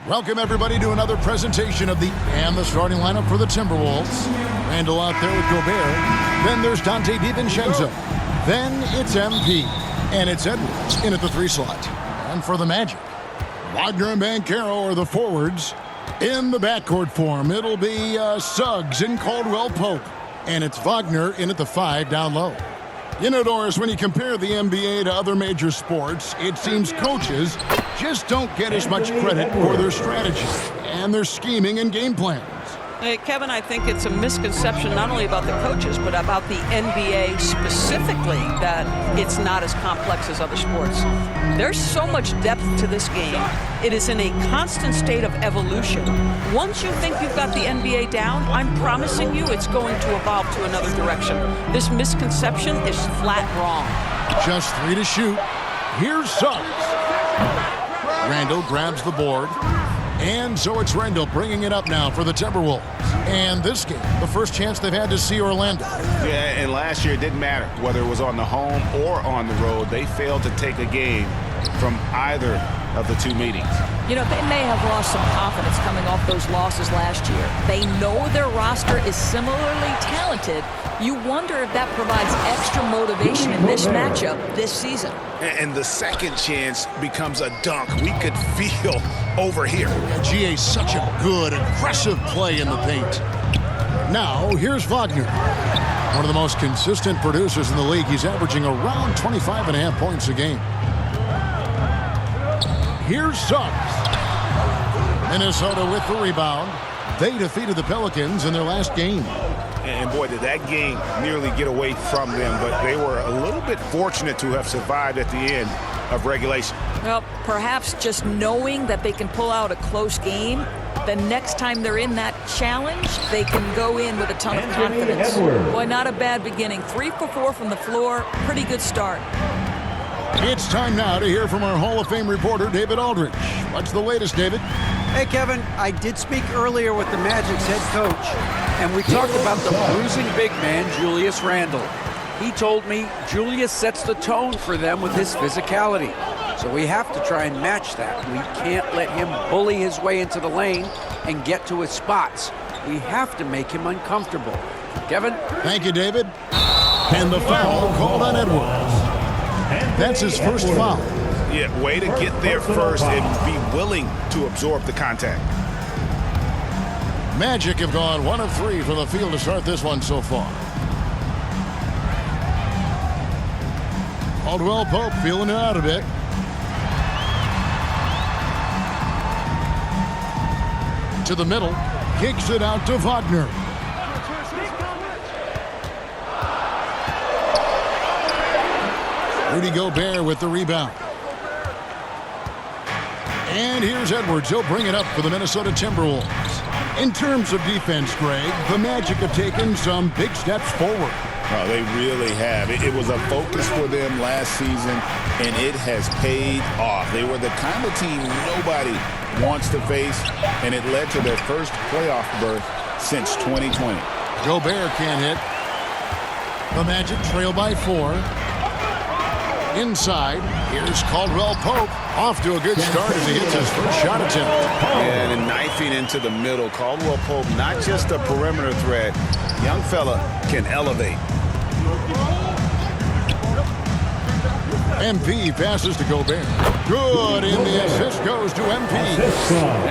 Welcome, everybody, to another presentation of the starting lineup for the Timberwolves. Randall out there with Gobert. Then there's Dante DiVincenzo. Then it's MP. And it's Edwards in at the 3 slot. And for the Magic, Wagner and Banchero are the forwards. In the backcourt form, it'll be Suggs and Caldwell Pope. And it's Wagner in at the 5 down low. You know, Doris, when you compare the NBA to other major sports, it seems coaches just don't get as much credit for their strategy and their scheming and game plans. Hey, Kevin, I think it's a misconception not only about the coaches, but about the NBA specifically, that it's not as complex as other sports. There's so much depth to this game. It is in a constant state of evolution. Once you think you've got the NBA down, I'm promising you it's going to evolve to another direction. This misconception is flat wrong. Just 3 to shoot. Here's Suggs. Randall grabs the board. And so it's Randall bringing it up now for the Timberwolves. And this game, the first chance they've had to see Orlando. Yeah, and last year it didn't matter whether it was on the home or on the road. They failed to take a game from either of the 2 meetings. You know, they may have lost some confidence coming off those losses last year. They know their roster is similarly talented. You wonder if that provides extra motivation in this matchup this season. And the second chance becomes a dunk we could feel over here. GA's such a good, aggressive play in the paint. Now, here's Wagner. One of the most consistent producers in the league. He's averaging around 25.5 points a game. Here's Suggs. Minnesota with the rebound. They defeated the Pelicans in their last game. And boy, did that game nearly get away from them, but they were a little bit fortunate to have survived at the end of regulation. Well, perhaps just knowing that they can pull out a close game, the next time they're in that challenge, they can go in with a ton of confidence. Boy, not a bad beginning. 3 for 4 from the floor. Pretty good start. It's time now to hear from our Hall of Fame reporter, David Aldridge. What's the latest, David? Hey, Kevin, I did speak earlier with the Magic's head coach, and we talked about the bruising big man, Julius Randle. He told me Julius sets the tone for them with his physicality, so we have to try and match that. We can't let him bully his way into the lane and get to his spots. We have to make him uncomfortable. Kevin? Thank you, David. And the foul called on Edwards. That's his first foul. Yeah, way to get there first and be willing to absorb the contact. Magic have gone 1 of 3 from the field to start this one so far. Caldwell Pope feeling it out a bit. To the middle, kicks it out to Wagner. Rudy Gobert with the rebound. And here's Edwards. He'll bring it up for the Minnesota Timberwolves. In terms of defense, Greg, the Magic have taken some big steps forward. Oh, they really have. It was a focus for them last season, and it has paid off. They were the kind of team nobody wants to face, and it led to their first playoff berth since 2020. Gobert can't hit. The Magic trail by 4. Inside, here's Caldwell Pope. Off to a good start as he hits his first shot attempt. Yeah, and knifing into the middle. Caldwell Pope, not just a perimeter threat. Young fella can elevate. MP passes to Gobert. Good, and the assist goes to MP.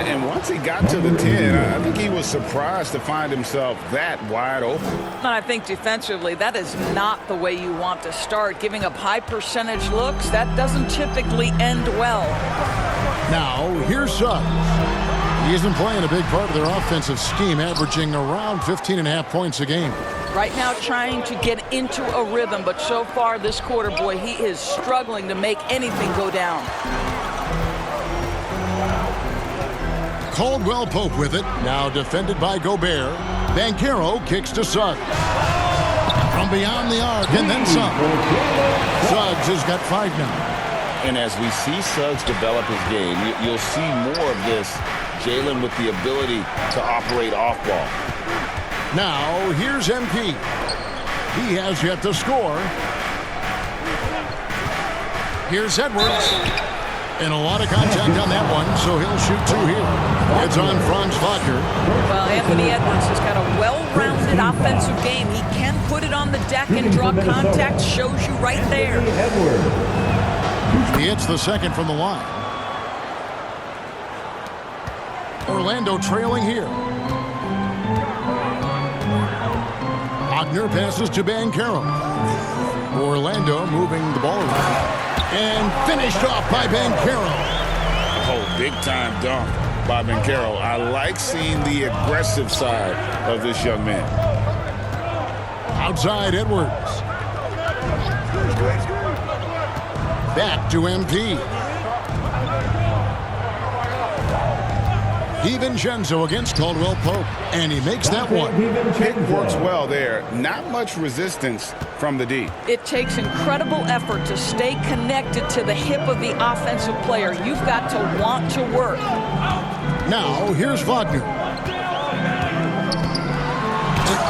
And once he got to the 10, I think he was surprised to find himself that wide open. And I think defensively, that is not the way you want to start. Giving up high percentage looks, that doesn't typically end well. Now, here's Suggs. He isn't playing a big part of their offensive scheme, averaging around 15.5 points a game. Right now trying to get into a rhythm, but so far this quarter, boy, he is struggling to make anything go down. Caldwell Pope with it, now defended by Gobert. Banchero kicks to Suggs. From beyond the arc, and then some. Suggs has got 5 now. And as we see Suggs develop his game, you'll see more of this. Jalen with the ability to operate off ball. Now, here's MP. He has yet to score. Here's Edwards. And a lot of contact on that one, so he'll shoot 2 here. It's on Franz Wagner. Well, Anthony Edwards has got a well-rounded offensive game. He can put it on the deck and draw contact. Shows you right there. He hits the second from the line. Orlando trailing here. Wagner passes to Banchero. Orlando moving the ball around. And finished off by Banchero. Oh, big-time dunk by Banchero. I like seeing the aggressive side of this young man. Outside Edwards. Back to MP. DiVincenzo against Caldwell Pope. And he makes that one. Pick works well there. Not much resistance from the D. It takes incredible effort to stay connected to the hip of the offensive player. You've got to want to work. Now, here's Wagner. And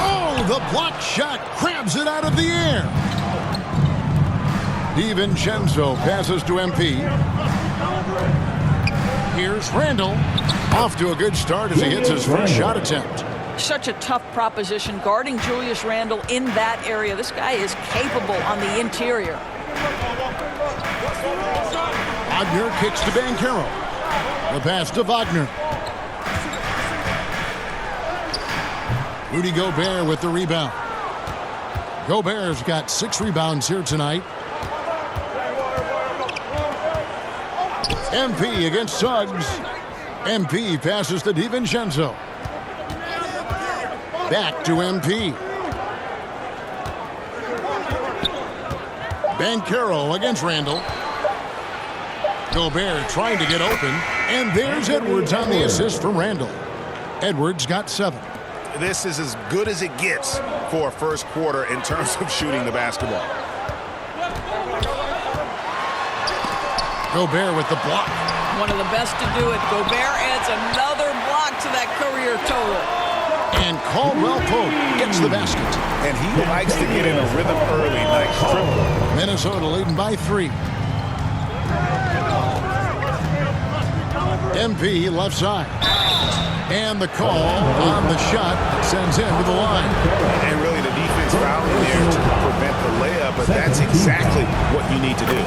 oh, the block shot grabs it out of the air. DiVincenzo passes to MP. Here's Randall. Off to a good start as he hits his first shot attempt. Such a tough proposition guarding Julius Randle in that area. This guy is capable on the interior. Wagner kicks to Banchero. The pass to Wagner. Rudy Gobert with the rebound. Gobert's got 6 rebounds here tonight. MP against Suggs. MP passes to DiVincenzo. Back to MP. Banchero against Randall. Gobert trying to get open. And there's Edwards on the assist from Randall. Edwards got 7. This is as good as it gets for a first quarter in terms of shooting the basketball. Gobert with the block. One of the best to do it. Gobert adds another block to that career total. And Caldwell Pope gets the basket. And he likes to get in a rhythm early. Nice triple. Minnesota leading by 3. MP left side. And the call on the shot sends him to the line. And really the defense fouling there to prevent the layup, but that's exactly what you need to do.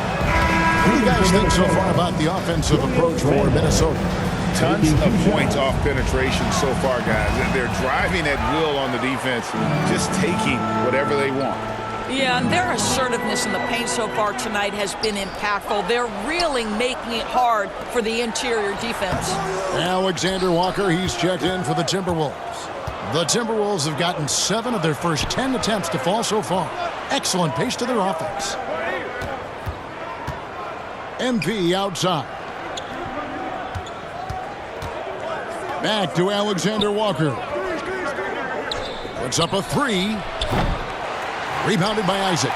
What do you guys think so far about the offensive approach for Minnesota? Tons of points off penetration so far, guys. They're driving at will on the defense, just taking whatever they want. Yeah, and their assertiveness in the paint so far tonight has been impactful. They're really making it hard for the interior defense. Alexander Walker, he's checked in for the Timberwolves. The Timberwolves have gotten 7 of their first 10 attempts to fall so far. Excellent pace to their offense. MP outside. Back to Alexander Walker. Puts up a 3. Rebounded by Isaac.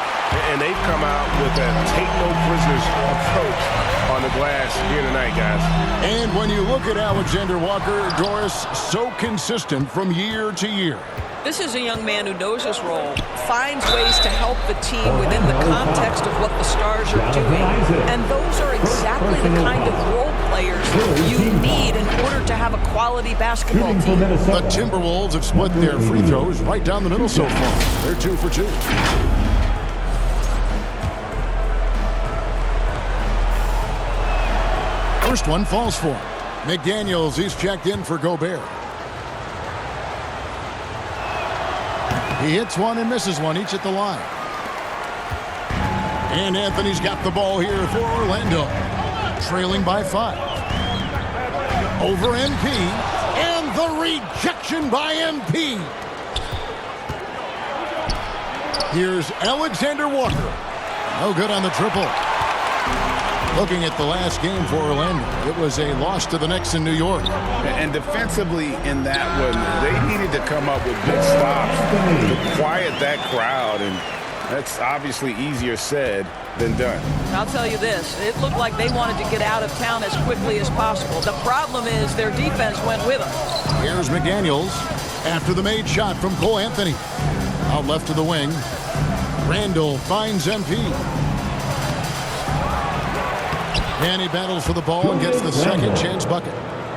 And they've come out with a take no prisoners approach on the glass here tonight, guys. And when you look at Alexander Walker, Doris, so consistent from year to year. This is a young man who knows his role, finds ways to help the team within the context of what the Stars are doing. And those are exactly the kind of role players you need in order to have a quality basketball team. The Timberwolves have split their free throws right down the middle so far. They're 2 for 2. First one falls for him. McDaniels, he's checked in for Gobert. He hits one and misses one, each at the line. And Anthony's got the ball here for Orlando. Trailing by 5. Over MP. And the rejection by MP. Here's Alexander Walker. No good on the triple. Looking at the last game for Orlando, it was a loss to the Knicks in New York. And defensively in that one, they needed to come up with big stops to quiet that crowd, and that's obviously easier said than done. I'll tell you this, it looked like they wanted to get out of town as quickly as possible. The problem is their defense went with them. Here's McDaniels after the made shot from Cole Anthony. Out left to the wing. Randall finds MP. And he battles for the ball and gets the second chance bucket.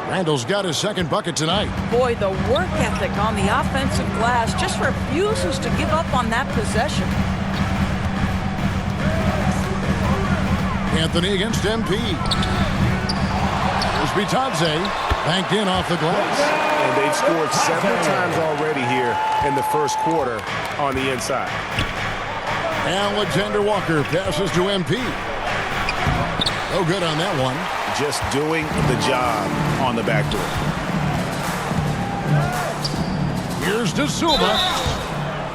Randall's got his second bucket tonight. Boy, the work ethic on the offensive glass just refuses to give up on that possession. Anthony against MP. Here's Bitadze, banked in off the glass. And they've scored several times already here in the first quarter on the inside. Alexander Walker passes to MP. No good on that one. Just doing the job on the backdoor. Here's De Silva.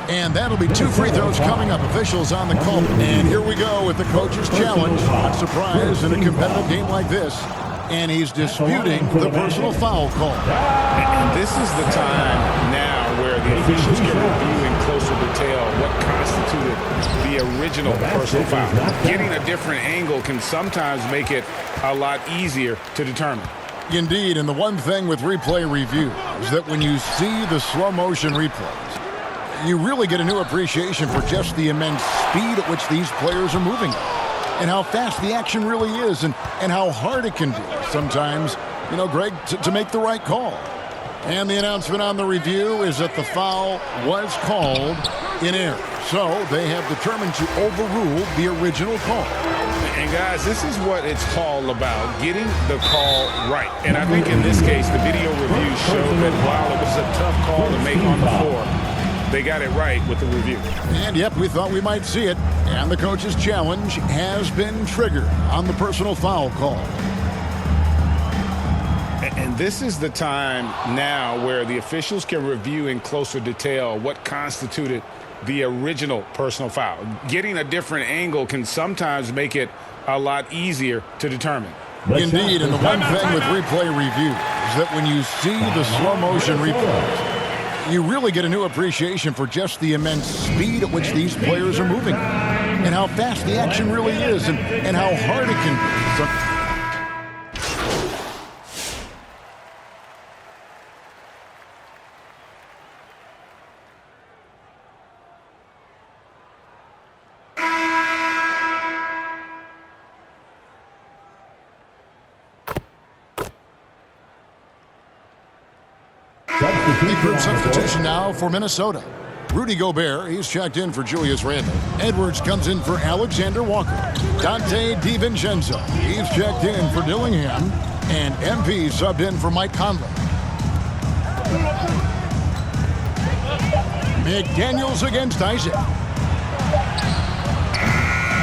And that'll be 2 free throws coming up. Officials on the call. And here we go with the coach's challenge. Not surprised in a competitive game like this. And he's disputing the personal foul call. And this is the time now where the officials can review in closer detail what constituted the original personal foul. Getting a different angle can sometimes make it a lot easier to determine. Indeed, and the one thing with replay review is that when you see the slow motion replays, you really get a new appreciation for just the immense speed at which these players are moving and how fast the action really is and how hard it can be sometimes, you know, Greg, to make the right call. And the announcement on the review is that the foul was called in error. So they have determined to overrule the original call. And guys, this is what it's all about, getting the call right. And I think in this case, the video review showed that while it was a tough call to make on the floor, they got it right with the review. And yep, we thought we might see it. And the coach's challenge has been triggered on the personal foul call. And this is the time now where the officials can review in closer detail what constituted the original personal foul. Getting a different angle can sometimes make it a lot easier to determine. Indeed, and the one thing with replay review is that when you see the slow motion replays, you really get a new appreciation for just the immense speed at which these players are moving and how fast the action really is and how hard it can be. Group substitution now for Minnesota. Rudy Gobert, he's checked in for Julius Randle. Edwards comes in for Alexander Walker. Dante DiVincenzo, he's checked in for Dillingham. And MP subbed in for Mike Conley. McDaniels against Isaac.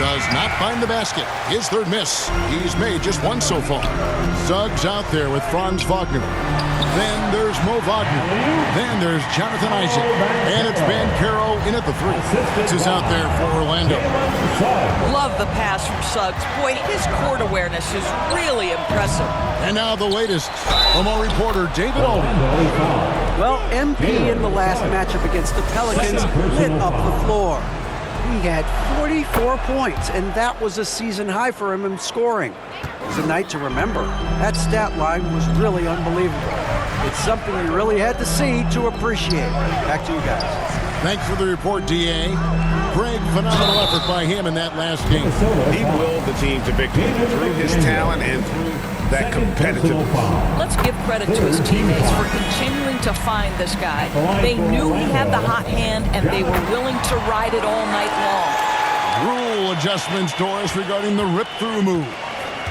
Does not find the basket. His third miss. He's made just one so far. Suggs out there with Franz Wagner. Then there's Mo Wagner. Then there's Jonathan Isaac. And it's Banchero in at the 3. This is out there for Orlando. Love the pass from Suggs. Boy, his court awareness is really impressive. And now the latest from our reporter, David Alden. Well, MP in the last matchup against the Pelicans lit up the floor. He had 44 points, and that was a season high for him in scoring. It was a night to remember. That stat line was really unbelievable. It's something you really had to see to appreciate. Back to you guys. Thanks for the report, D.A. Greg, phenomenal effort by him in that last game. He willed the team to victory through his talent and through that competitiveness. Let's give credit to his teammates for continuing to find this guy. They knew he had the hot hand, and they were willing to ride it all night long. Rule adjustments, Doris, regarding the rip-through move.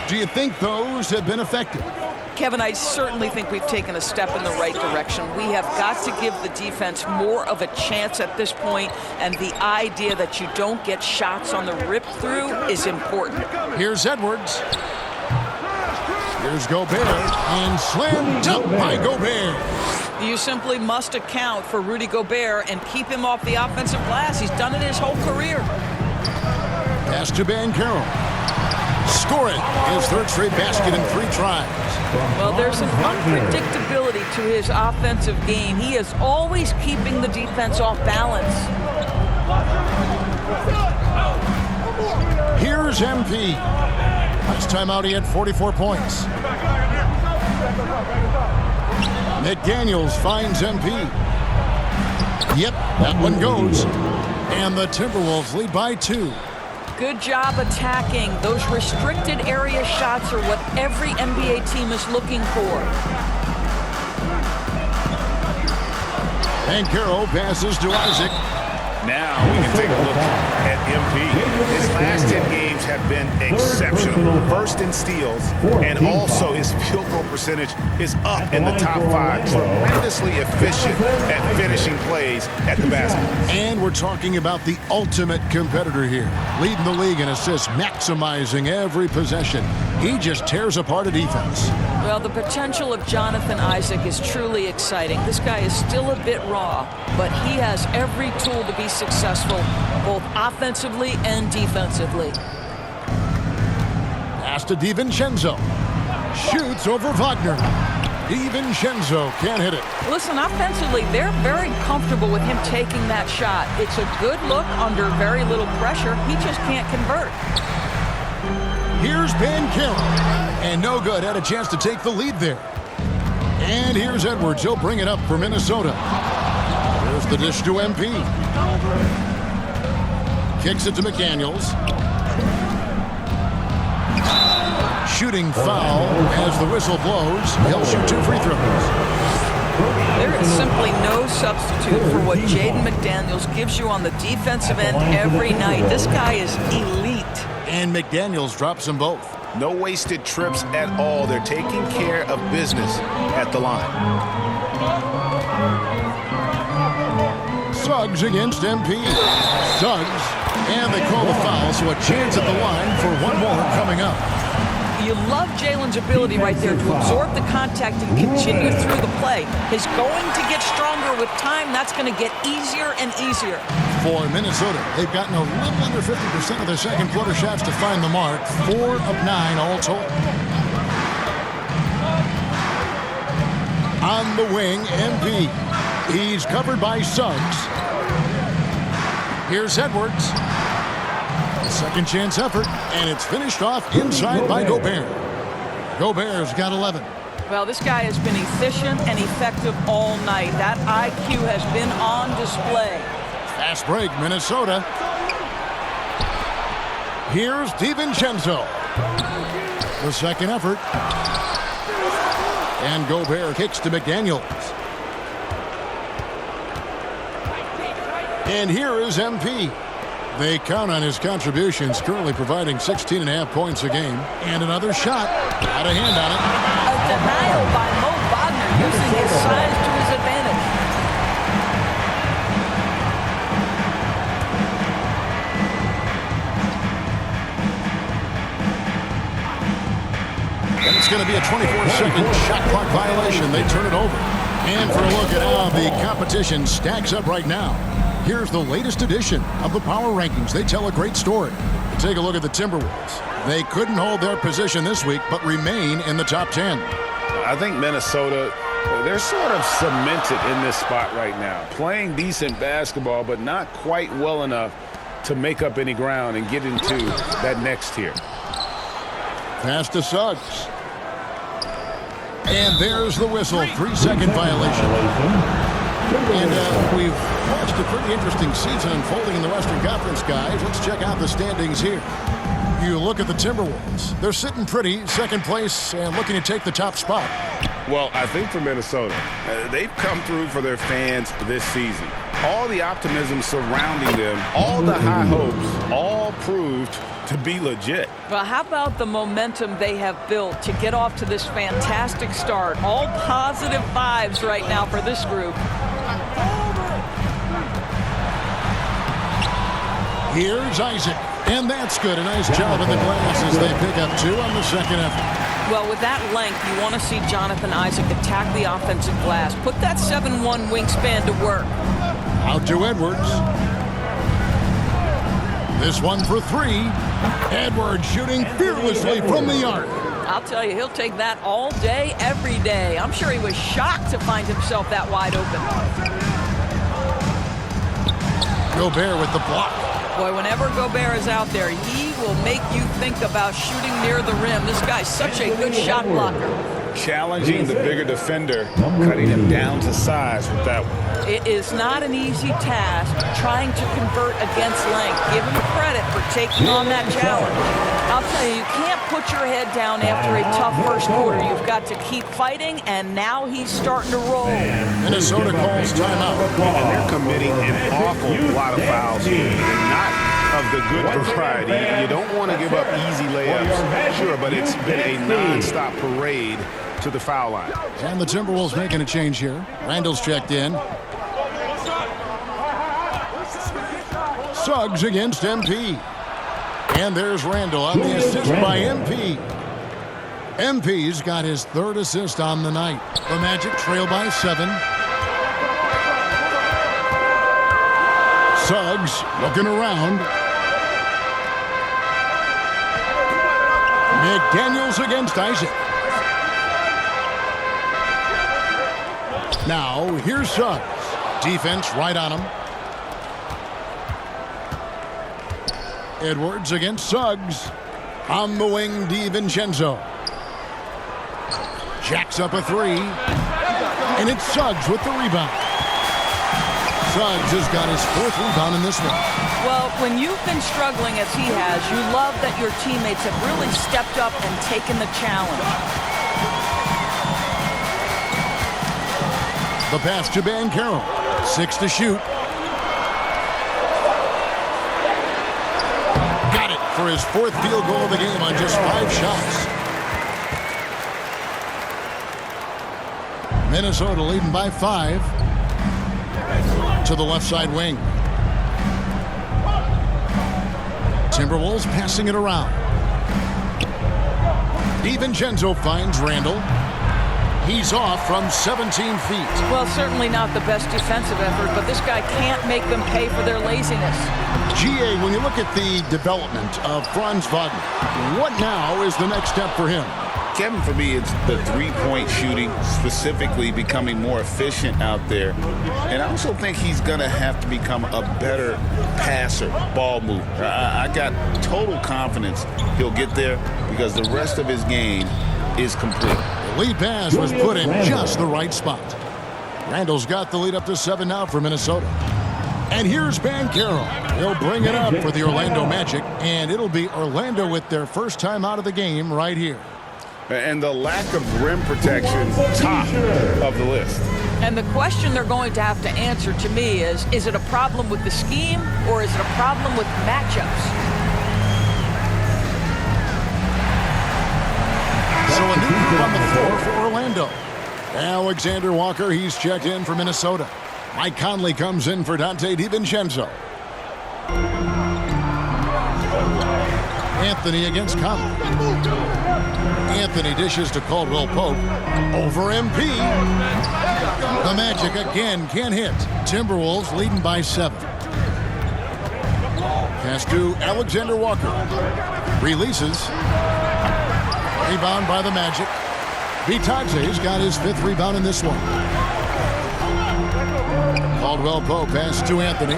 Do you think those have been effective? Kevin, I certainly think we've taken a step in the right direction. We have got to give the defense more of a chance at this point, and the idea that you don't get shots on the rip-through is important. Here's Edwards. Here's Gobert, and slammed up by Gobert. You simply must account for Rudy Gobert and keep him off the offensive glass. He's done it his whole career. Pass to Banchero. Scoring his third straight basket in 3 tries. Well, there's an unpredictability to his offensive game. He is always keeping the defense off balance. Here's MP. Last time out, he had 44 points. McDaniels finds MP. Yep, that one goes. And the Timberwolves lead by 2. Good job attacking. Those restricted area shots are what every NBA team is looking for. And Carroll passes to Isaac. Now we can take a look at MP. His last 10 games have been exceptional. First in steals, and also his field goal percentage is up in the top 5. Tremendously efficient at finishing plays at the basket. And we're talking about the ultimate competitor here. Leading the league in assists, maximizing every possession. He just tears apart a defense. Well, the potential of Jonathan Isaac is truly exciting. This guy is still a bit raw, but he has every tool to be successful, both offensively and defensively. Pass to DiVincenzo. Shoots over Wagner. DiVincenzo can't hit it. Listen, offensively, they're very comfortable with him taking that shot. It's a good look under very little pressure. He just can't convert. Here's Van Kill. And no good. Had a chance to take the lead there. And here's Edwards. He'll bring it up for Minnesota. Here's the dish to MP. Kicks it to McDaniels. Shooting foul as the whistle blows. He'll shoot 2 free throws. There is simply no substitute for what Jaden McDaniels gives you on the defensive end every night. This guy is elite. And McDaniels drops them both. No wasted trips at all. They're taking care of business at the line. Suggs against MP. Suggs. And they call the foul, so a chance at the line for one more coming up. You love Jalen's ability right there to absorb the contact and continue through the play. He's going to get stronger with time. That's going to get easier and easier. For Minnesota, they've gotten a little under 50% of their second quarter shots to find the mark. 4 of 9 all told. On the wing, MP. He's covered by Suggs. Here's Edwards. Second chance effort, and it's finished off inside by Gobert. Gobert's got 11. Well, this guy has been efficient and effective all night. That IQ has been on display. Fast break, Minnesota. Here's DiVincenzo. The second effort. And Gobert kicks to McDaniels. And here is MP. They count on his contributions, currently providing 16.5 points a game. And another shot. Got a hand on it. A denial by Mo Wagner using his size to his advantage. And it's going to be a 24-second shot clock violation. They turn it over. And for a look at how the competition stacks up right now, here's the latest edition of the Power Rankings. They tell a great story. Take a look at the Timberwolves. They couldn't hold their position this week, but remain in the top 10. I think Minnesota, they're sort of cemented in this spot right now. Playing decent basketball, but not quite well enough to make up any ground and get into that next tier. Pass to Suggs. And there's the whistle. 3-second violation. And we've watched a pretty interesting season unfolding in the Western Conference, guys. Let's check out the standings here. You look at the Timberwolves. They're sitting pretty, second place, and looking to take the top spot. Well, I think for Minnesota, they've come through for their fans this season. All the optimism surrounding them, all the high hopes, all proved to be legit. Well, how about the momentum they have built to get off to this fantastic start? All positive vibes right now for this group. Here's Isaac, and that's good. A nice job in the glass as they pick up 2 on the second effort. Well, with that length, you want to see Jonathan Isaac attack the offensive glass. Put that 7'1" wingspan to work. Out to Edwards. This one for 3. Edwards shooting fearlessly from the arc. I'll tell you, he'll take that all day, every day. I'm sure he was shocked to find himself that wide open. Gobert with the block. Boy, whenever Gobert is out there, he will make you think about shooting near the rim. This guy's such a good shot blocker. challenging the bigger defender, cutting him down to size with that one. It is not an easy task trying to convert against length. Give him credit for taking on that challenge. I'll tell you, you can't put your head down after a tough first quarter. You've got to keep fighting, and now he's starting to roll. Minnesota calls timeout. And they're committing an awful lot of fouls here, and not of the good variety. You don't want to give up easy layups, sure, but it's been a non-stop parade to the foul line. And the Timberwolves making a change here. Randall's checked in. Suggs against MP. And there's Randall on the assist by MP. MP's got his third assist on the night. The Magic trail by 7. Suggs looking around. McDaniels against Isaac. Now, here's Suggs. Defense right on him. Edwards against Suggs. On the wing, DiVincenzo. Jacks up a 3. And it's Suggs with the rebound. Suggs has got his 4th rebound in this one. Well, when you've been struggling as he has, you love that your teammates have really stepped up and taken the challenge. The pass to Banchero. 6 to shoot. Got it for his 4th field goal of the game on just 5 shots. Minnesota leading by 5. To the left side wing. Timberwolves passing it around. DiVincenzo finds Randall. He's off from 17 feet. Well, certainly not the best defensive effort, but this guy can't make them pay for their laziness. GA, when you look at the development of Franz Wagner, what now is the next step for him? Kevin, for me, it's the three-point shooting, specifically becoming more efficient out there. And I also think he's going to have to become a better passer, ball mover. I got total confidence he'll get there because the rest of his game is complete. The lead pass was put in just the right spot. Randall's got the lead up to 7 now for Minnesota. And here's Banchero. He'll bring it up for the Orlando Magic, and it'll be Orlando with their first time out of the game right here. And the lack of rim protection, top of the list. And the question they're going to have to answer to me is it a problem with the scheme or is it a problem with matchups? So a new group on the floor for Orlando. Alexander Walker, he's checked in for Minnesota. Mike Conley comes in for Dante DiVincenzo. Anthony against Conley. Anthony dishes to Caldwell Pope. Over MP. The Magic again can't hit. Timberwolves leading by 7. Pass to Alexander Walker. Releases. Rebound by the Magic. Bitadze's got his 5th rebound in this one. Caldwell Pope pass to Anthony.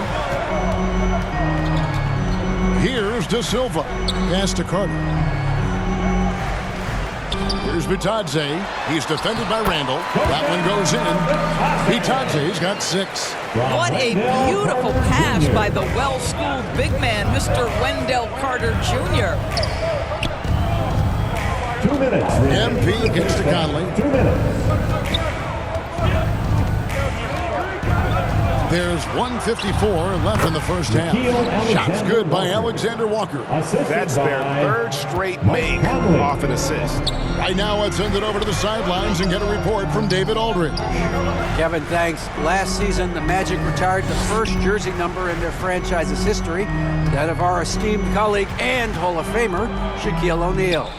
Here's De Silva. Pass to Carter. Here's Bitadze. He's defended by Randall. That one goes in. Bitadze's got 6. What a beautiful pass by the well-schooled big man, Mr. Wendell Carter Jr. 2 minutes. MP gets to Conley. 2 minutes. There's 1:54 left in the first half. Shots good by Alexander Walker. That's their 3rd straight make off an assist. Right now, let's send it over to the sidelines and get a report from David Aldridge. Kevin, thanks. Last season, the Magic retired the first jersey number in their franchise's history, that of our esteemed colleague and Hall of Famer, Shaquille O'Neal.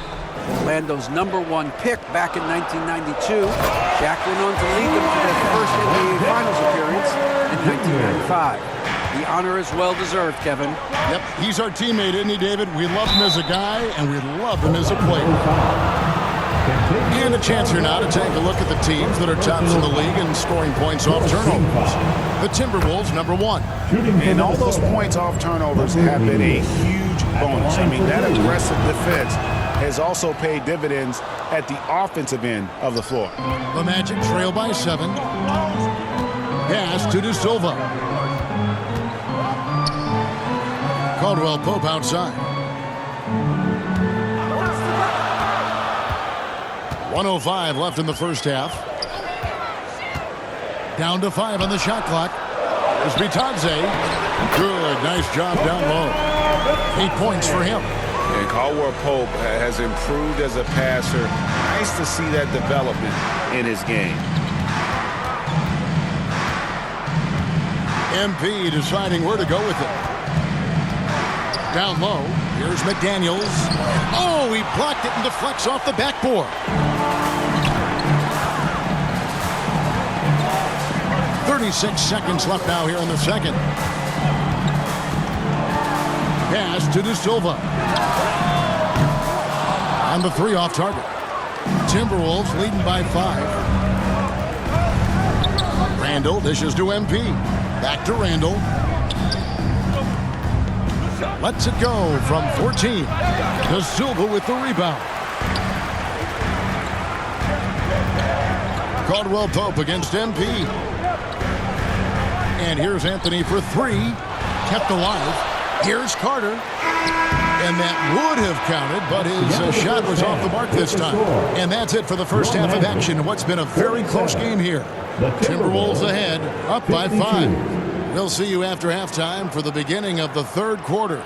Orlando's #1 pick back in 1992, Shaq went on to lead them to their first NBA Finals appearance in 1995. The honor is well-deserved, Kevin. Yep, he's our teammate, isn't he, David? We love him as a guy, and we love him as a player. And a chance here now to take a look at the teams that are tops in the league in scoring points off turnovers. The Timberwolves, #1. And all those points off turnovers have been a huge bonus. I mean, that aggressive defense has also paid dividends at the offensive end of the floor. The Magic trail by 7. Pass to De Silva. Caldwell Pope outside. 1:05 left in the first half. Down to 5 on the shot clock. It's Bitadze. Good, nice job down low. 8 points for him. And Caldwell Pope has improved as a passer. Nice to see that development in his game. MP deciding where to go with it. Down low, here's McDaniels. Oh, he blocked it and deflects off the backboard. 36 seconds left now here in the second. Pass to De Silva. And the 3 off target. Timberwolves leading by 5. Randall dishes to MP. Back to Randall. Lets it go from 14. De Silva with the rebound. Caldwell Pope against MP. And here's Anthony for 3. Kept alive. Here's Carter. And that would have counted, but his shot was off the mark this time. And that's it for the first half of action. What's been a very close game here. Timberwolves ahead, up by 5. We'll see you after halftime for the beginning of the third quarter.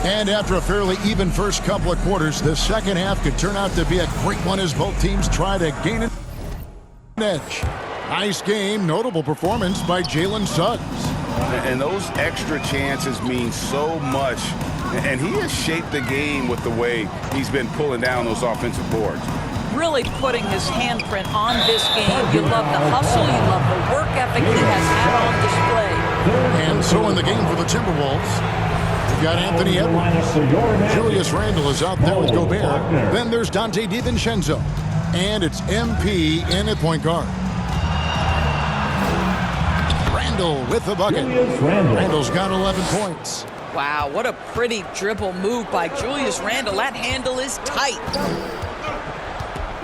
And after a fairly even first couple of quarters, the second half could turn out to be a great one as both teams try to gain an edge. Nice game, notable performance by Jalen Suggs. And those extra chances mean so much. And he has shaped the game with the way he's been pulling down those offensive boards. Really putting his handprint on this game. You love the hustle, you love the work ethic he has had on display. And so in the game for the Timberwolves, we've got Anthony Edwards. Julius Randle is out there with Gobert. Then there's Donte DiVincenzo. And it's MP in at point guard. Randle with the bucket. Randle's got 11 points. Wow, what a pretty dribble move by Julius Randle. That handle is tight.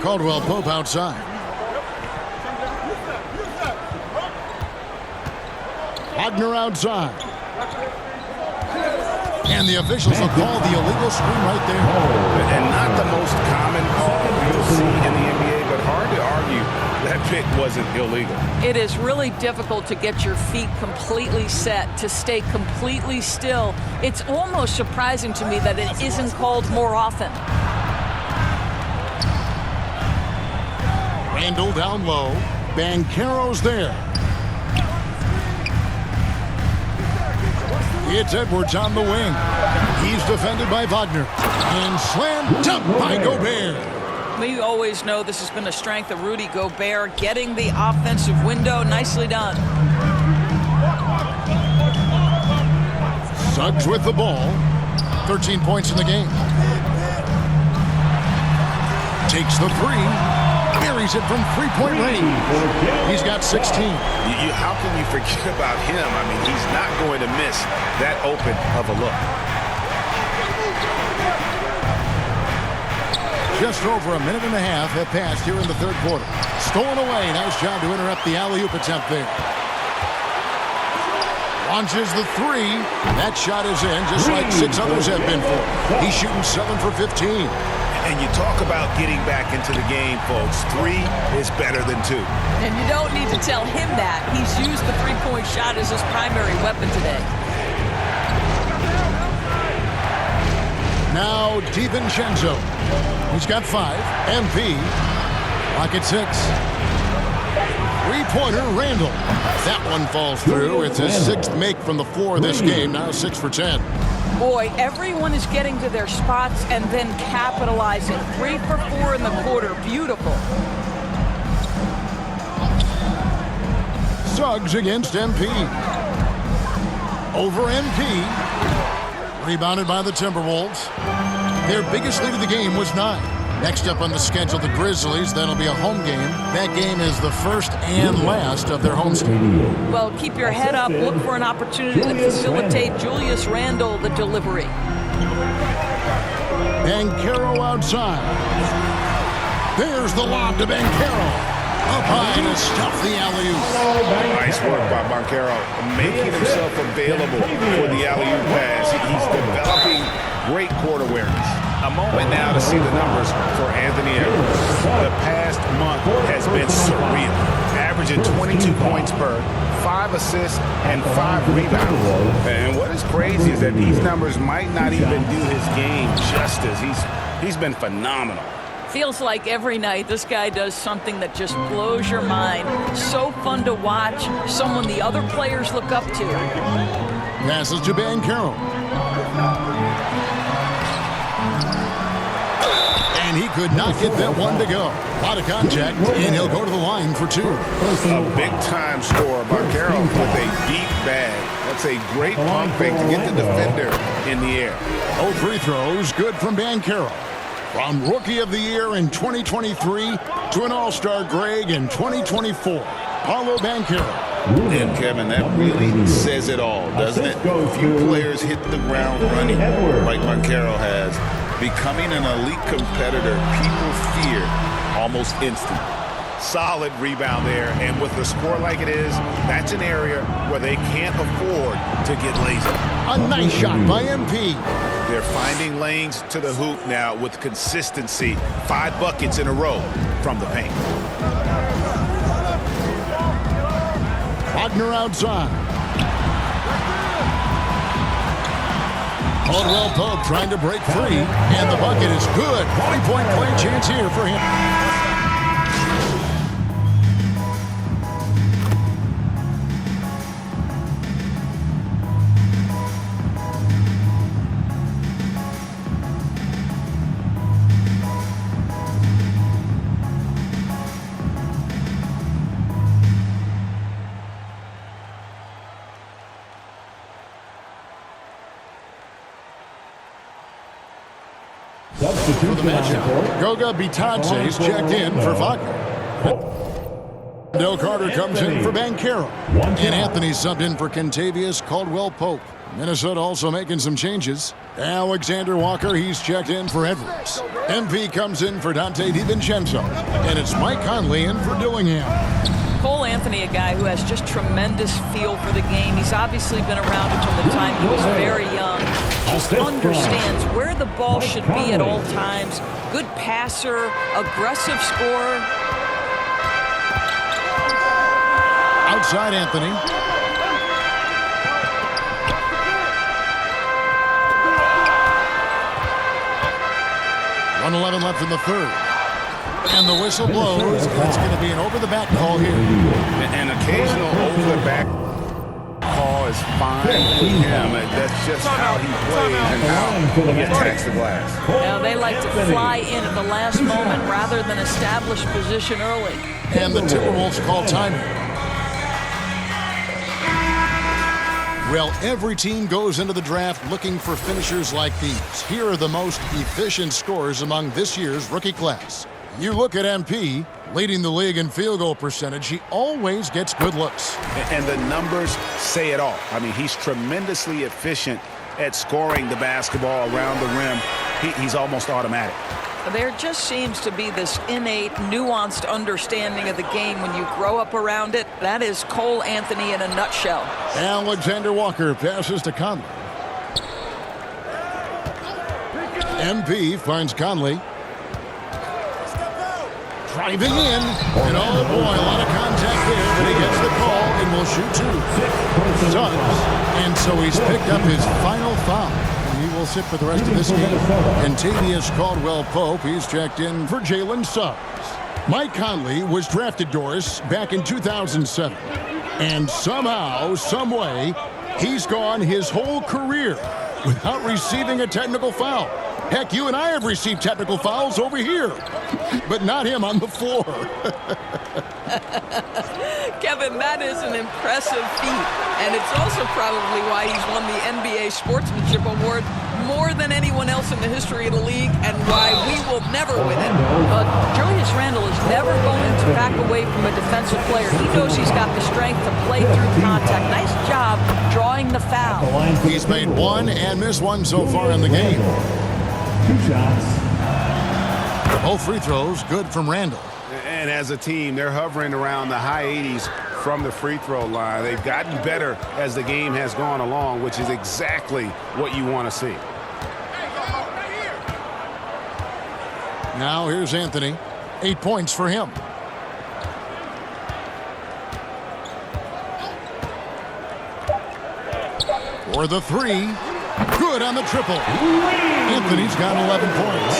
Caldwell Pope outside. Wagner outside. And the officials have called the illegal screen right there. And not the most common call you'll see in the NBA, but hard to argue that pick wasn't illegal. It is really difficult to get your feet completely set, to stay completely still. It's almost surprising to me that it isn't called more often. Randle down low. Banchero's there. It's Edwards on the wing. He's defended by Wagner. And slammed up by Gobert. We always know this has been a strength of Rudy Gobert, getting the offensive window. Nicely done. Suggs with the ball. 13 points in the game. Takes the 3. Buries it from three-point range. He's got 16. How can you forget about him? I mean, he's not going to miss that open of a look. Just over a minute and a half have passed here in the third quarter. Stolen away. Nice job to interrupt the alley-oop attempt there. Launches the 3. That shot is in, just like 6 others have been for. He's shooting 7 for 15. And you talk about getting back into the game, folks. 3 is better than 2. And you don't need to tell him that. He's used the three-point shot as his primary weapon today. Now DiVincenzo. He's got 5. MP. Lock at 6. Three-pointer Randle. That one falls through. It's his 6th make from the floor this game. Now 6 for 10. Boy, everyone is getting to their spots and then capitalizing. 3 for 4 in the quarter. Beautiful. Suggs against MP. Over MP. Rebounded by the Timberwolves. Their biggest lead of the game was 9. Next up on the schedule, the Grizzlies. That'll be a home game. That game is the first and last of their homestand. Well, keep your head up. Look for an opportunity to facilitate Julius Randle the delivery. Banchero outside. There's the lob to Banchero. Up high to stuff the alley-oop. Nice work by Banchero, making himself available for the alley-oop pass. He's developing great court awareness. A moment now to see the numbers for Anthony Edwards. The past month has been surreal, averaging 22 points per, 5 assists, and 5 rebounds. And what is crazy is that these numbers might not even do his game justice. He's been phenomenal. Feels like every night this guy does something that just blows your mind. So fun to watch. Someone the other players look up to. Passes to Banchero. And he could not get that one to go. A lot of contact, and he'll go to the line for 2. A big-time scorer, Banchero, with a deep bag. That's a great pump fake to get the defender in the air. 0 free throws, good from Banchero. From Rookie of the Year in 2023 to an All-Star grade in 2024, Paolo Banchero. And Kevin, that really says it all, doesn't it? Few players hit the ground running like Banchero has. Becoming an elite competitor, people fear almost instantly. Solid rebound there, and with a score like it is, that's an area where they can't afford to get lazy. A nice shot by MP. They're finding lanes to the hoop now with consistency. 5 buckets in a row from the paint. Wagner outside. Caldwell Pope trying to break free, and the bucket is good. 20-point play chance here for him. For the matchup, Goga Bitadze's checked in for Wagner. Del Carter comes in for Banchero. And Anthony subbed in for Kentavious Caldwell-Pope. Minnesota also making some changes. Alexander Walker, he's checked in for Edwards. MP comes in for Donte DiVincenzo. And it's Mike Conley in for Dillingham. Cole Anthony, a guy who has just tremendous feel for the game. He's obviously been around it from the time he was very young. Just understands where the ball should be at all times. Good passer, aggressive scorer. Outside Anthony. .11 left in the third. And the whistle blows. It's going to be an over-the-back call here. An occasional over-the-back call is fine with him. That's just how he plays and how he attacks the glass. Now they like to fly in at the last moment rather than establish position early. And the Timberwolves call timeout. Well, every team goes into the draft looking for finishers like these. Here are the most efficient scorers among this year's rookie class. You look at MP, leading the league in field goal percentage. He always gets good looks. And the numbers say it all. I mean, he's tremendously efficient at scoring the basketball around the rim. He's almost automatic. There just seems to be this innate, nuanced understanding of the game when you grow up around it. That is Cole Anthony in a nutshell. Alexander Walker passes to Conley. MP finds Conley. Driving in, and oh boy, a lot of contact there, but he gets the call and will shoot 2. Suggs, and so he's picked up his final foul. And he will sit for the rest of this game. Kentavious Caldwell-Pope, he's checked in for Jalen Suggs. Mike Conley was drafted, Doris, back in 2007. And somehow, some way, he's gone his whole career without receiving a technical foul. Heck, you and I have received technical fouls over here, but not him on the floor. Kevin, that is an impressive feat, and it's also probably why he's won the NBA Sportsmanship Award more than anyone else in the history of the league, and why we will never win it. Julius Randle is never going to back away from a defensive player. He knows he's got the strength to play through contact. Nice job drawing the foul. He's made one and missed one so far in the game. 2 shots. Both free throws good from Randle. And as a team, they're hovering around the high 80s from the free throw line. They've gotten better as the game has gone along, which is exactly what you want to see. Now here's Anthony. 8 points for him. For the three. Good on the triple. Anthony's got 11 points.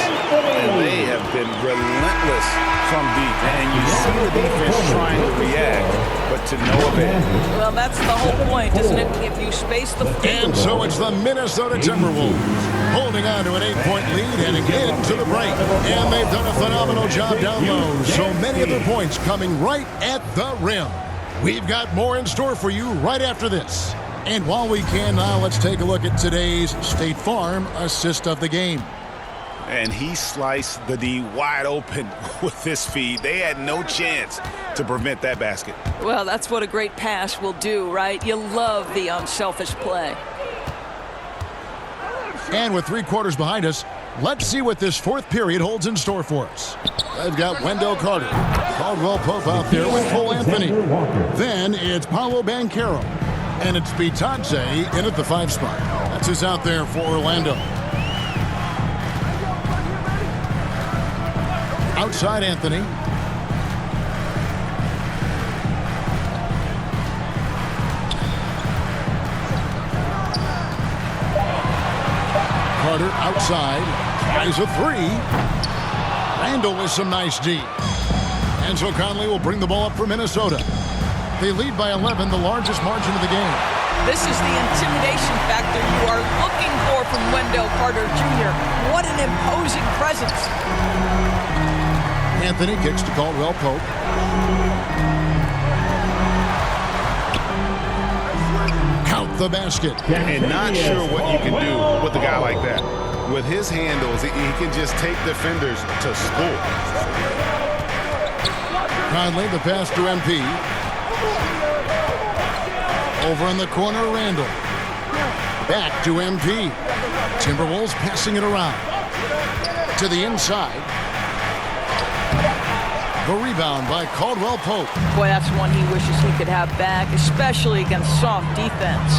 And they have been relentless from deep. And you see the defense trying to react, but to no avail. Well, that's the whole point, isn't it? If you space the floor. And so it's the Minnesota Timberwolves holding on to an 8-point lead heading into the break. And they've done a phenomenal job down low. So many of their points coming right at the rim. We've got more in store for you right after this. And while we can now, let's take a look at today's State Farm assist of the game. And he sliced the D wide open with this feed. They had no chance to prevent that basket. Well, that's what a great pass will do, right? You love the unselfish play. And with 3 quarters behind us, let's see what this fourth period holds in store for us. I've got Wendell Carter, Caldwell Pope out there with Cole Anthony. Then it's Paolo Banchero. And it's Bitadze in at the 5 spot. That's who's out there for Orlando. Outside Anthony. Carter outside. Tries a 3. Randle with some nice D. And so Conley will bring the ball up for Minnesota. They lead by 11, the largest margin of the game. This is the intimidation factor you are looking for from Wendell Carter Jr. What an imposing presence. Anthony kicks to Caldwell Pope. Count the basket. And not sure what you can do with a guy like that. With his handles, he can just take defenders to school. Conley, the pass to MP. Over in the corner, Randle. Back to MP. Timberwolves passing it around. To the inside. The rebound by Caldwell Pope. Boy, that's one he wishes he could have back, especially against soft defense.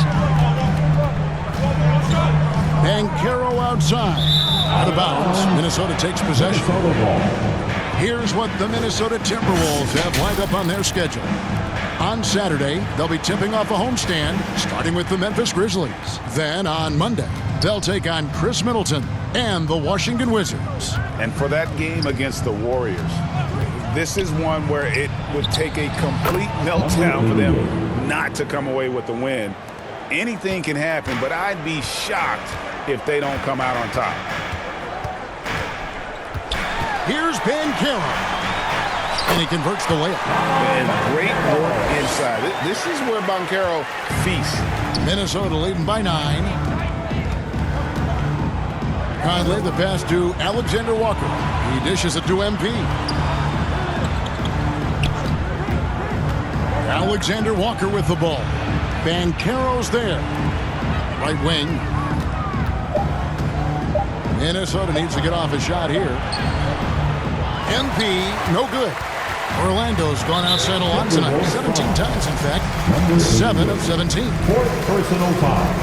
Banchero outside. Out of bounds. Minnesota takes possession. Here's what the Minnesota Timberwolves have lined up on their schedule. On Saturday, they'll be tipping off a homestand, starting with the Memphis Grizzlies. Then on Monday, they'll take on Chris Middleton and the Washington Wizards. And for that game against the Warriors, this is one where it would take a complete meltdown for them not to come away with the win. Anything can happen, but I'd be shocked if they don't come out on top. Here's Banchero. And he converts the layup. And great work inside. This is where Banchero feasts. Minnesota leading by 9. Conley, the pass to Alexander Walker. He dishes it to MP. Alexander Walker with the ball. Banchero's there. Right wing. Minnesota needs to get off a shot here. MP, no good. Orlando's gone outside a lot tonight. 17 times, in fact. 7 of 17. Fourth personal foul.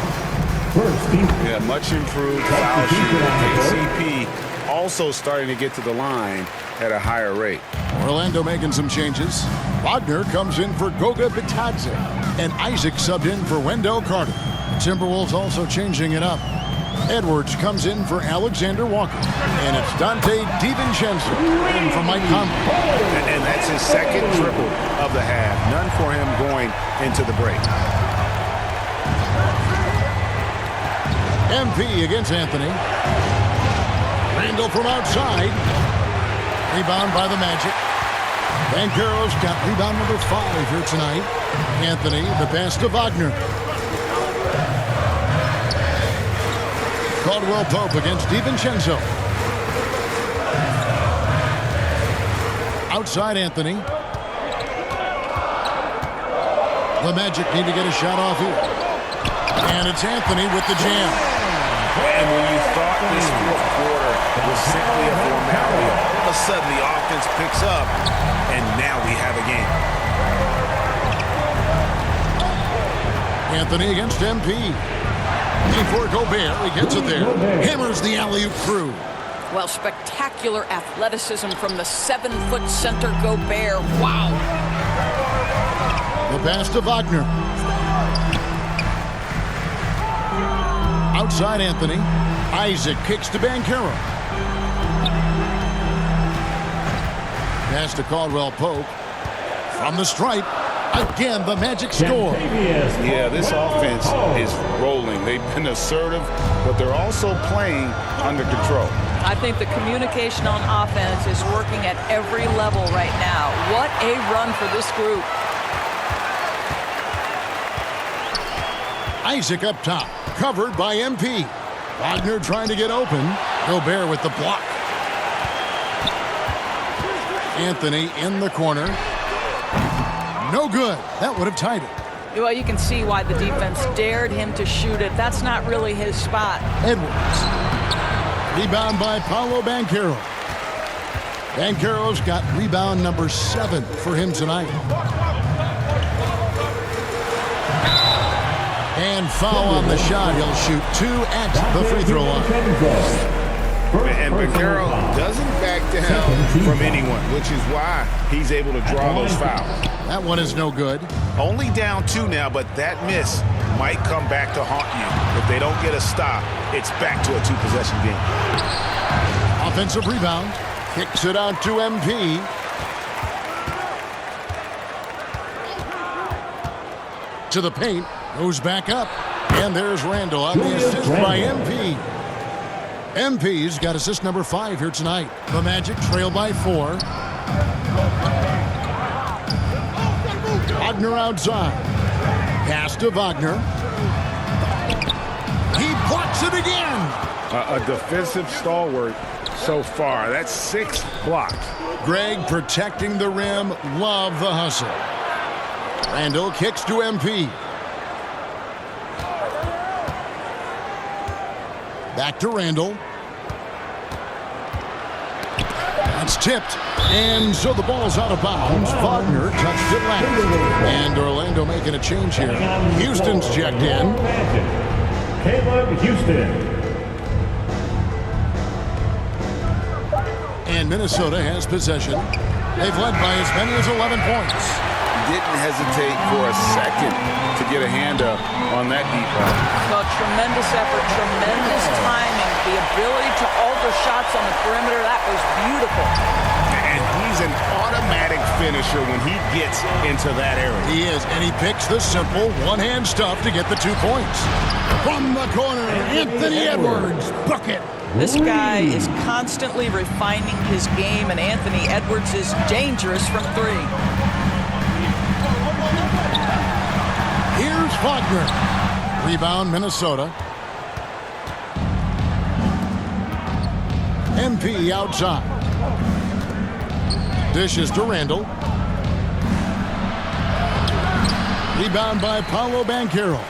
First team. Yeah, much improved foul shooter. KCP also starting to get to the line at a higher rate. Orlando making some changes. Wagner comes in for Goga Bitadze. And Isaac subbed in for Wendell Carter. Timberwolves also changing it up. Edwards comes in for Alexander Walker. And it's Donte DiVincenzo in for Mike Conley. And that's his second triple of the half. None for him going into the break. MP against Anthony. Randall from outside. Rebound by the Magic. Banchero's got rebound number 5 here tonight. Anthony, the pass to Wagner. Caldwell Pope against DiVincenzo. Outside Anthony. The Magic need to get a shot off here. And it's Anthony with the jam. And when you thought this fourth quarter was simply a formality, all of a sudden the offense picks up, and now we have a game. Anthony against MP. Before Gobert, he gets it there. Hammers the alley-oop through. Well, spectacular athleticism from the 7-foot center Gobert. Wow. The pass to Wagner. Outside Anthony. Isaac kicks to Banchero. Pass to Caldwell Pope. From the stripe. Again, the Magic score. Yeah, this offense is rolling. They've been assertive, but they're also playing under control. I think the communication on offense is working at every level right now. What a run for this group. Isaac up top, covered by MP. Wagner trying to get open. Gobert with the block. Anthony in the corner. No good. That would have tied it. Well, you can see why the defense dared him to shoot it. That's not really his spot. Edwards. Rebound by Paolo Banchero. Banchero's got rebound number 7 for him tonight. And foul on the shot. He'll shoot 2 at the free throw line. And Banchero doesn't back down from anyone, which is why he's able to draw those fouls. That one is no good. Only down 2 now, but that miss might come back to haunt you. If they don't get a stop, it's back to a 2-possession game. Offensive rebound. Kicks it out to MP. To the paint. Goes back up. And there's Randall on the assist by MP. MP's got assist number 5 here tonight. The Magic trail by 4. Wagner outside. Pass to Wagner. He blocks it again. A defensive stalwart so far. That's 6 blocks. Greg protecting the rim. Love the hustle. Randall kicks to MP. Back to Randall. That's tipped. And so the ball's out of bounds. Wagner touched it last. And Orlando making a change here. Houston's checked in. Caleb Houston. And Minnesota has possession. They've led by as many as 11 points. Didn't hesitate for a second to get a hand up on that deep ball. Well, tremendous effort, tremendous timing. The ability to alter shots on the perimeter, that was beautiful. And he's an automatic finisher when he gets into that area. He is, and he picks the simple one-hand stuff to get the 2 points. From the corner, Anthony Edwards, bucket. This guy is constantly refining his game, and Anthony Edwards is dangerous from 3. Here's Wagner. Rebound, Minnesota. MP outside. Dishes to Randall. Rebound by Paolo Banchero.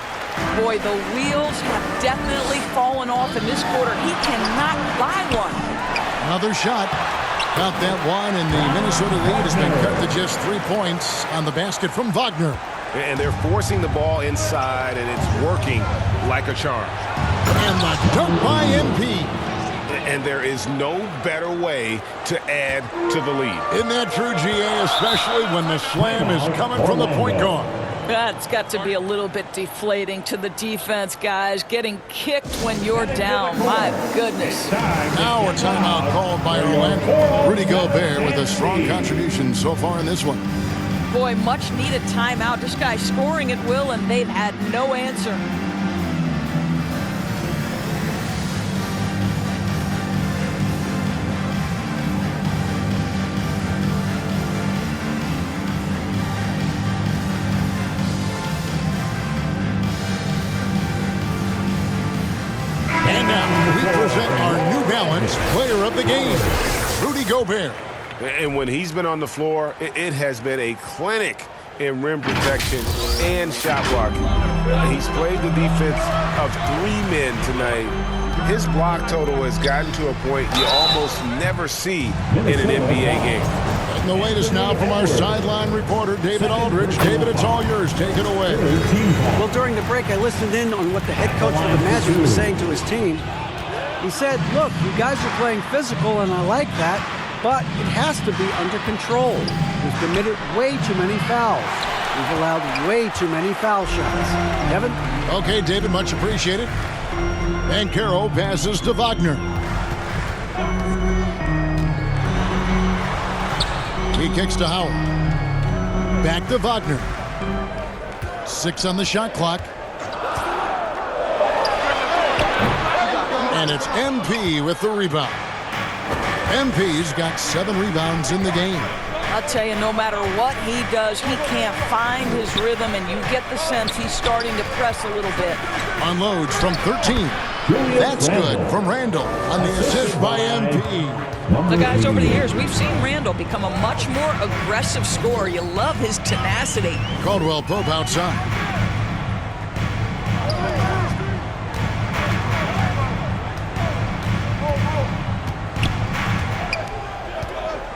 Boy, the wheels have definitely fallen off in this quarter. He cannot buy one. Another shot. Got that one, and the Minnesota lead has been cut to just 3 points on the basket from Wagner. And they're forcing the ball inside, and it's working like a charm. And the dunk by MP. And there is no better way to add to the lead. Isn't that true, GA, especially when the slam is coming from the point guard? That's got to be a little bit deflating to the defense, guys. Getting kicked when you're down. My goodness. Now a timeout called by Orlando. Rudy Gobert with a strong contribution so far in this one. Boy, much needed timeout. This guy scoring at will, and they've had no answer. Defense Player of the Game, Rudy Gobert. And when he's been on the floor, it has been a clinic in rim protection and shot blocking. He's played the defense of 3 men tonight. His block total has gotten to a point you almost never see in an NBA game. And the latest now from our sideline reporter, David Aldridge. David, it's all yours. Take it away. Well, during the break, I listened in on what the head coach of the Magic was saying to his team. He said, look, you guys are playing physical, and I like that, but it has to be under control. We've committed way too many fouls. We've allowed way too many foul shots. Kevin? Okay, David, much appreciated. Banchero passes to Wagner. He kicks to Howard. Back to Wagner. 6 on the shot clock. And it's MP with the rebound. MP's got 7 rebounds in the game. I'll tell you, no matter what he does, he can't find his rhythm, and you get the sense he's starting to press a little bit. Unloads from 13. That's good from Randall on the assist by MP. The guys, over the years, we've seen Randall become a much more aggressive scorer. You love his tenacity. Caldwell Pope outside.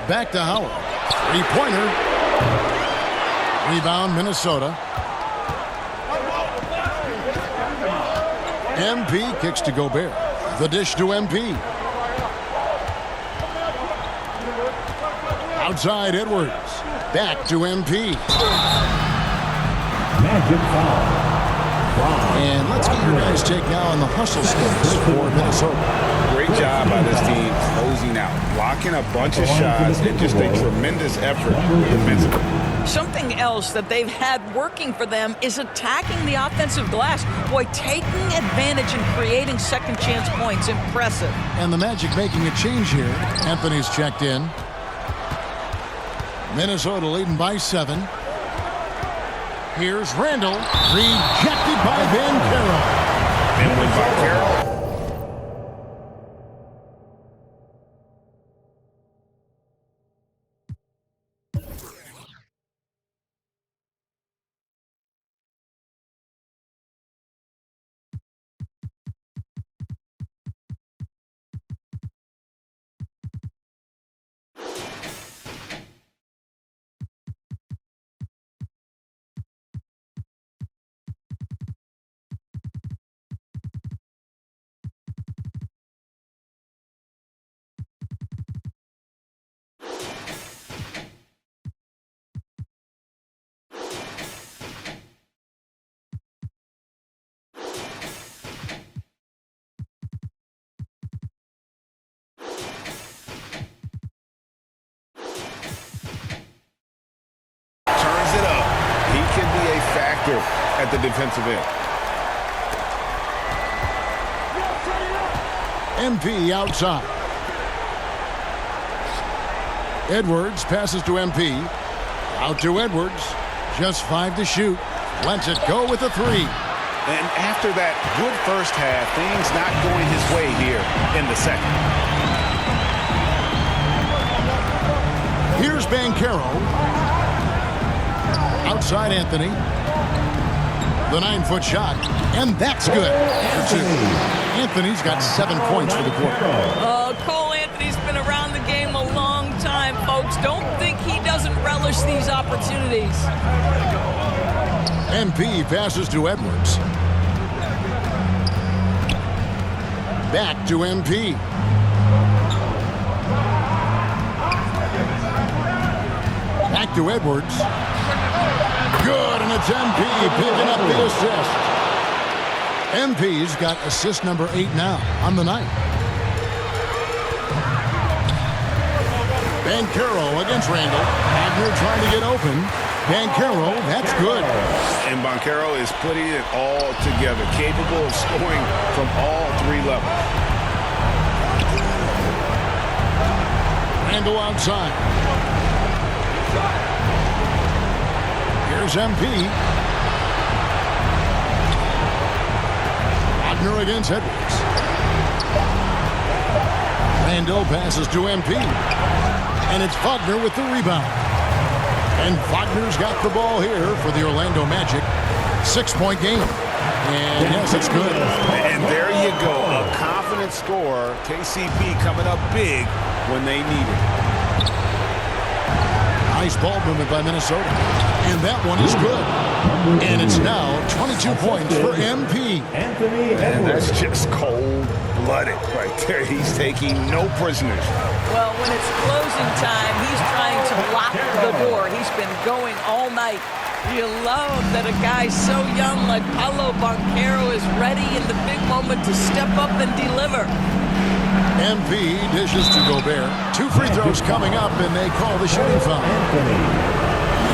Back to Howard. 3-pointer. Rebound, Minnesota. MP kicks to Gobert. The dish to MP. Outside Edwards. Back to MP. Magic foul. And let's get your guys' take now on the hustle stats for Minnesota. Great job by this team closing out, blocking a bunch of shots, and just a tremendous effort defensively. Something else that they've had working for them is attacking the offensive glass. Boy, taking advantage and creating second chance points. Impressive. And the Magic making a change here. Anthony's checked in. Minnesota leading by 7. Here's Randall, rejected by Banchero. And with Banchero, at the defensive end. MP outside. Edwards passes to MP. Out to Edwards. Just 5 to shoot. Lets it go with a 3. And after that good first half, things not going his way here in the second. Here's Banchero. Outside Anthony. The 9-foot shot, and that's good. Anthony's got 7 points for the quarter. Cole Anthony's been around the game a long time, folks. Don't think he doesn't relish these opportunities. MP passes to Edwards. Back to MP. Back to Edwards. Good, and it's MP picking up the assist. MP's got assist number 8 now on the night. Banchero against Randall. Wagner trying to get open. Banchero, that's good. And Banchero is putting it all together, capable of scoring from all 3 levels. Randall outside. Here's MP. Wagner against Edwards. Randall passes to MP. And it's Wagner with the rebound. And Wagner's got the ball here for the Orlando Magic. 6-point game. And yes, it's good. And there you go. A confident scorer. KCP coming up big when they need it. Nice ball movement by Minnesota. And that one is good. And it's now 22 points for MP. And that's just cold-blooded right there. He's taking no prisoners. Well, when it's closing time, he's trying to lock the door. He's been going all night. You love that a guy so young like Paolo Banchero is ready in the big moment to step up and deliver. MP dishes to Gobert. 2 free throws coming up, and they call the shooting foul.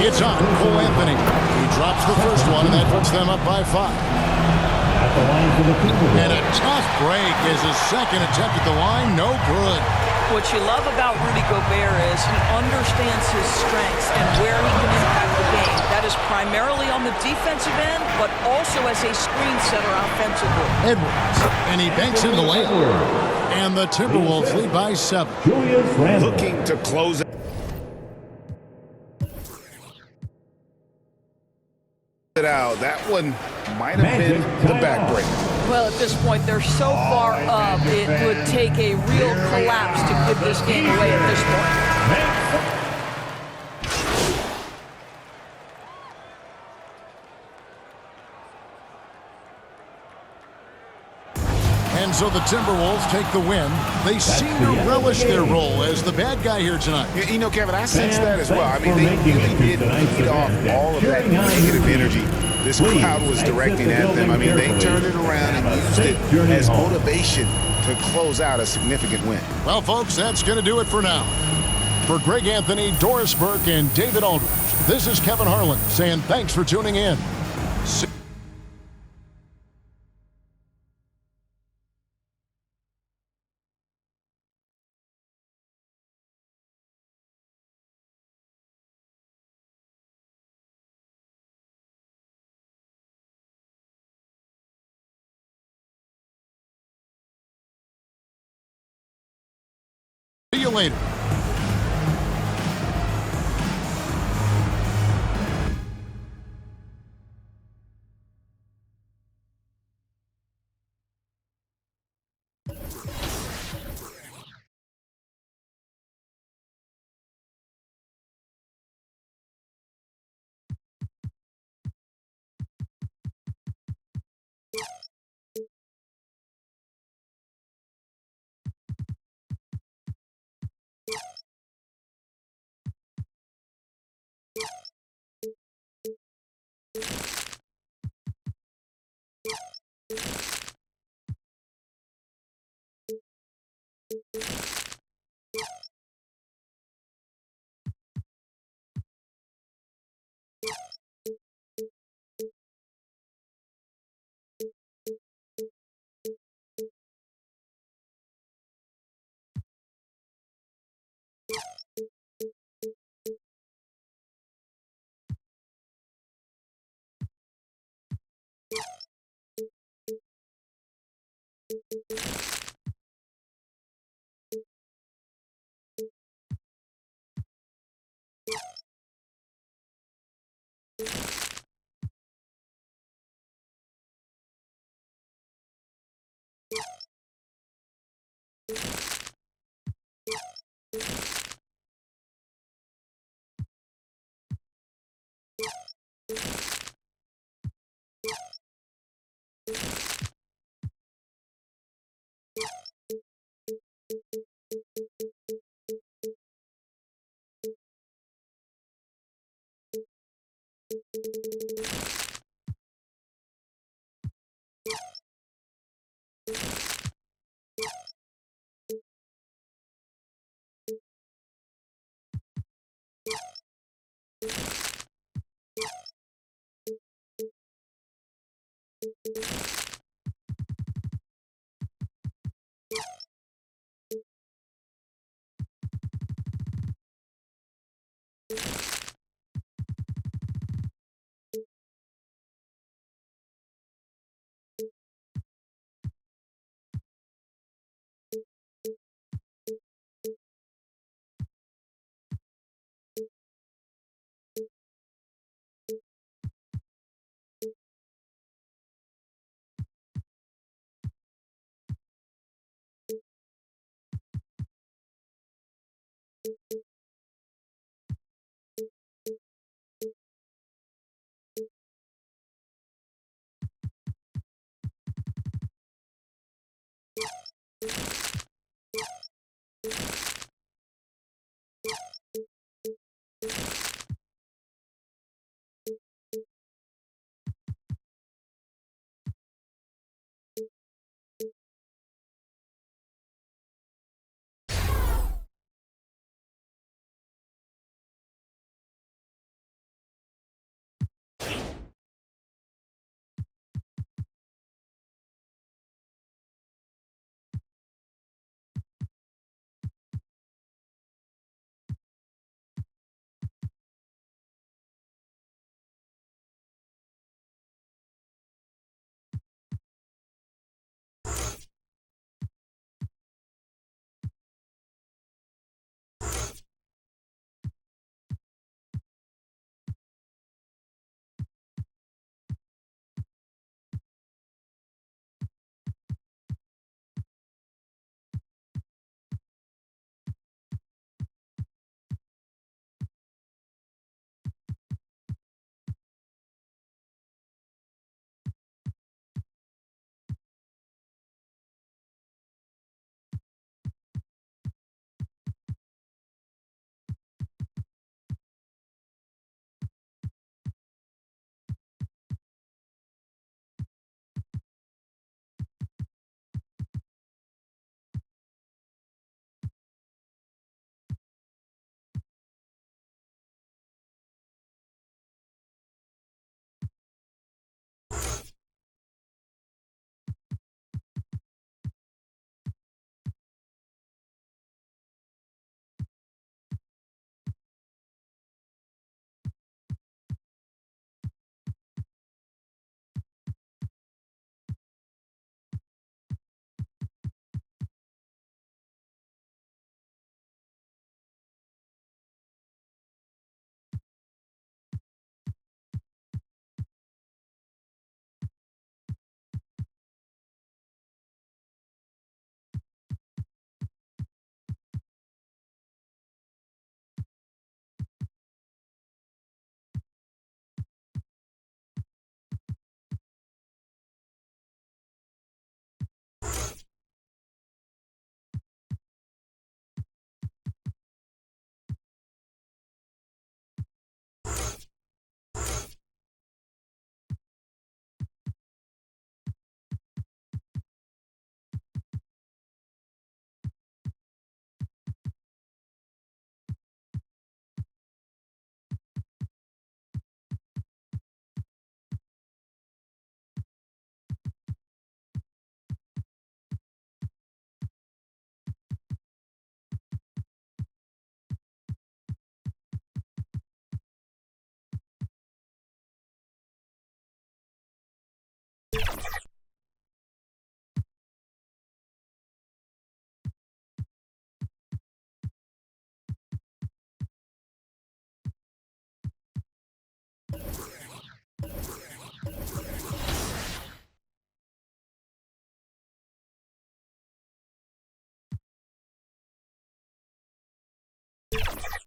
It's on Cole Anthony. He drops the first one, and that puts them up by 5. And a tough break is his second attempt at the line. No good. What you love about Rudy Gobert is he understands his strengths and where he can impact the game. That is primarily on the defensive end, but also as a screen setter offensively. Edwards, and he banks in the layup. And the Timberwolves lead by 7. Looking to close it out. That one might have been the backbreaker. Well, at this point, they're so far up, it would take a real collapse to give this game away at this point. And so the Timberwolves take the win. They seem to relish their role as the bad guy here tonight. You know, Kevin, I sense that as well. I mean, they really did feed off all of that negative energy this crowd was directing at them. I mean, they turned it around and used it as motivation to close out a significant win. Well, folks, that's going to do it for now. For Greg Anthony, Doris Burke, and David Aldridge, this is Kevin Harlan saying thanks for tuning in. See you later.